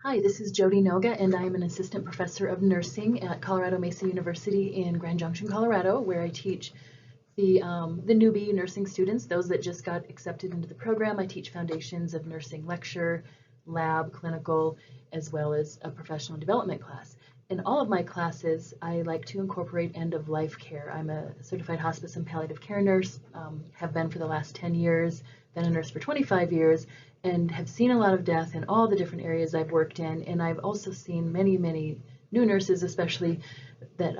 Hi, this is Jodi Noga, and I am an assistant professor of nursing at Colorado Mesa University in Grand Junction, Colorado, where I teach the newbie nursing students, those that just got accepted into the program. I teach foundations of nursing lecture, lab, clinical, as well as a professional development class. In all of my classes, I like to incorporate end-of-life care. I'm a certified hospice and palliative care nurse, have been for the last 10 years, been a nurse for 25 years, and have seen a lot of death in all the different areas I've worked in. And I've also seen many, many new nurses, especially that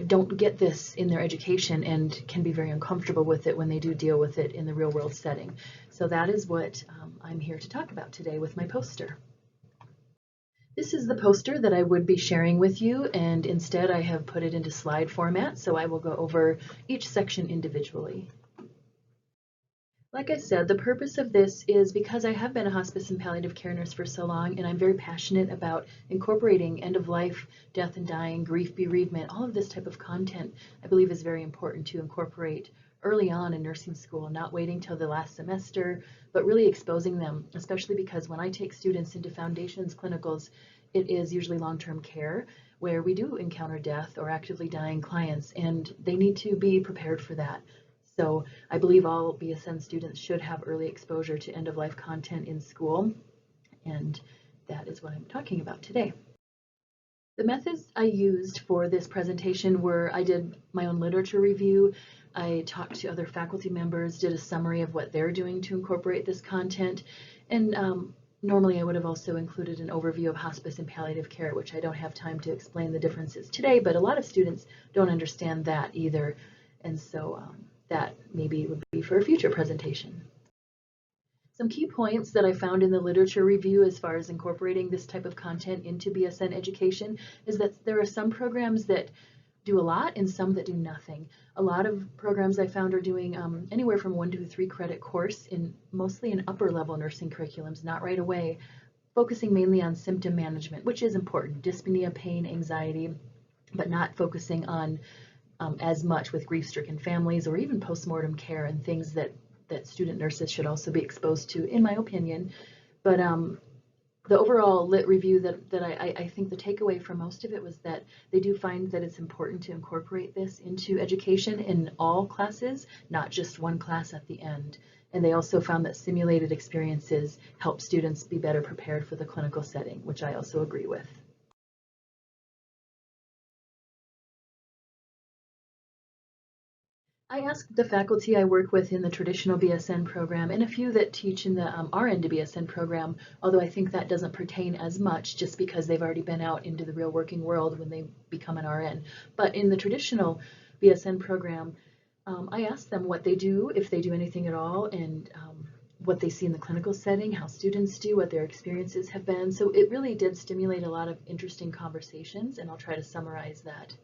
don't get this in their education and can be very uncomfortable with it when they do deal with it in the real world setting. So that is what I'm here to talk about today with my poster. This is the poster that I would be sharing with you, and instead I have put it into slide format, so I will go over each section individually. Like I said, the purpose of this is because I have been a hospice and palliative care nurse for so long, and I'm very passionate about incorporating end-of-life, death and dying, grief, bereavement, all of this type of content I believe is very important to incorporate early on in nursing school, not waiting till the last semester, but really exposing them, especially because when I take students into foundations clinicals, it is usually long-term care where we do encounter death or actively dying clients, and they need to be prepared for that. So I believe all BSN students should have early exposure to end-of-life content in school, and that is what I'm talking about today. The methods I used for this presentation were I did my own literature review, I talked to other faculty members, did a summary of what they're doing to incorporate this content, and normally I would have also included an overview of hospice and palliative care, which I don't have time to explain the differences today, but a lot of students don't understand that either, and so that maybe would be for a future presentation. Some key points that I found in the literature review as far as incorporating this type of content into BSN education is that there are some programs that do a lot and some that do nothing. A lot of programs I found are doing anywhere from 1 to a 3 credit course in mostly in upper level nursing curriculums, not right away, focusing mainly on symptom management, which is important, dyspnea, pain, anxiety, but not focusing on as much with grief-stricken families or even postmortem care and things that student nurses should also be exposed to, in my opinion. But the overall lit review that I think the takeaway from most of it was that they do find that it's important to incorporate this into education in all classes, not just one class at the end. And they also found that simulated experiences help students be better prepared for the clinical setting, which I also agree with. I asked the faculty I work with in the traditional BSN program and a few that teach in the RN to BSN program, although I think that doesn't pertain as much just because they've already been out into the real working world when they become an RN. But in the traditional BSN program, I asked them what they do, if they do anything at all, and what they see in the clinical setting, how students do, what their experiences have been. So it really did stimulate a lot of interesting conversations, and I'll try to summarize that.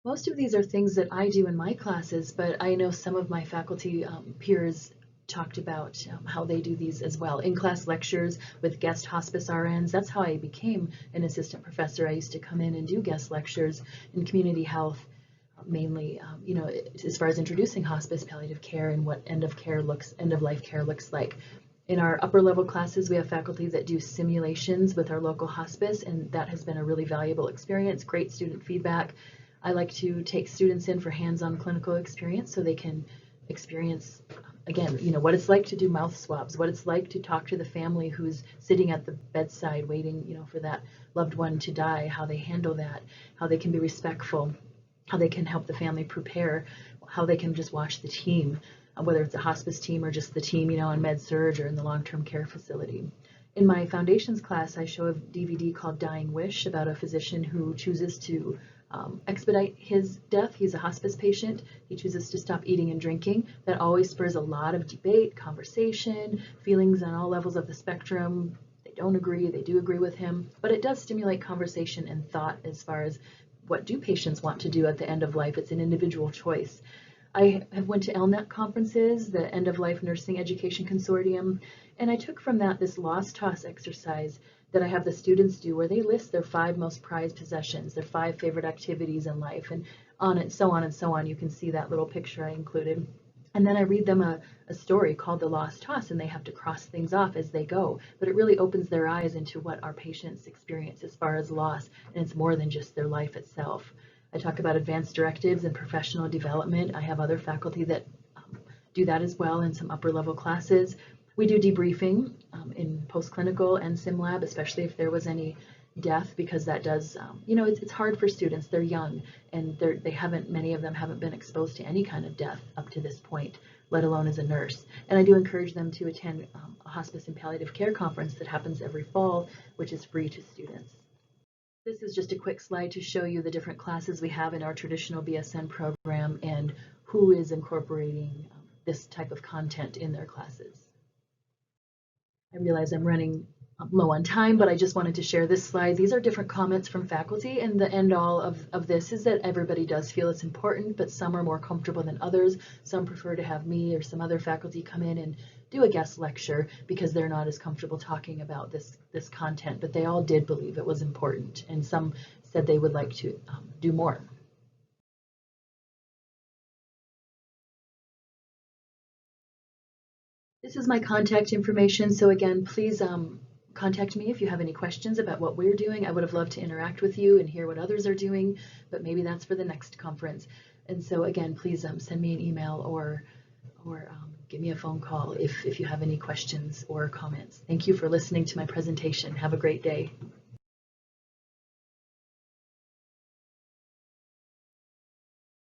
Most of these are things that I do in my classes, but I know some of my faculty peers talked about how they do these as well. In-class lectures with guest hospice RNs, that's how I became an assistant professor. I used to come in and do guest lectures in community health, mainly, as far as introducing hospice, palliative care, and what end-of-life care looks like. In our upper level classes, we have faculty that do simulations with our local hospice, and that has been a really valuable experience, great student feedback. I like to take students in for hands-on clinical experience so they can experience, again, what it's like to do mouth swabs, what it's like to talk to the family who's sitting at the bedside waiting, for that loved one to die, how they handle that, how they can be respectful, how they can help the family prepare, how they can just watch the team, whether it's a hospice team or just the team, on med-surg or in the long-term care facility. In my foundations class, I show a DVD called Dying Wish about a physician who chooses to expedite his death. He's a hospice patient. He chooses to stop eating and drinking. That always spurs a lot of debate, conversation, feelings on all levels of the spectrum. They don't agree, they do agree with him, but it does stimulate conversation and thought as far as what do patients want to do at the end of life. It's an individual choice. I have went to LNET conferences, the End of Life Nursing Education Consortium, and I took from that this lost toss exercise that I have the students do where they list their 5 most prized possessions, their 5 favorite activities in life, and on and so on and so on. You can see that little picture I included. And then I read them a story called The Lost Toss, and they have to cross things off as they go. But it really opens their eyes into what our patients experience as far as loss, and it's more than just their life itself. I talk about advanced directives and professional development. I have other faculty that do that as well in some upper level classes. We do debriefing in post-clinical and sim lab, especially if there was any death, because that does, it's hard for students. They're young, and many of them haven't been exposed to any kind of death up to this point, let alone as a nurse. And I do encourage them to attend a hospice and palliative care conference that happens every fall, which is free to students. This is just a quick slide to show you the different classes we have in our traditional BSN program and who is incorporating this type of content in their classes. I realize I'm running low on time, but I just wanted to share this slide. These are different comments from faculty, and the end all of this is that everybody does feel it's important, but some are more comfortable than others. Some prefer to have me or some other faculty come in and do a guest lecture because they're not as comfortable talking about this content, but they all did believe it was important, and some said they would like to do more. This is my contact information, so again, please contact me if you have any questions about what we're doing. I would have loved to interact with you and hear what others are doing, but maybe that's for the next conference. And so again, please send me an email or give me a phone call if you have any questions or comments. Thank you for listening to my presentation. Have a great day.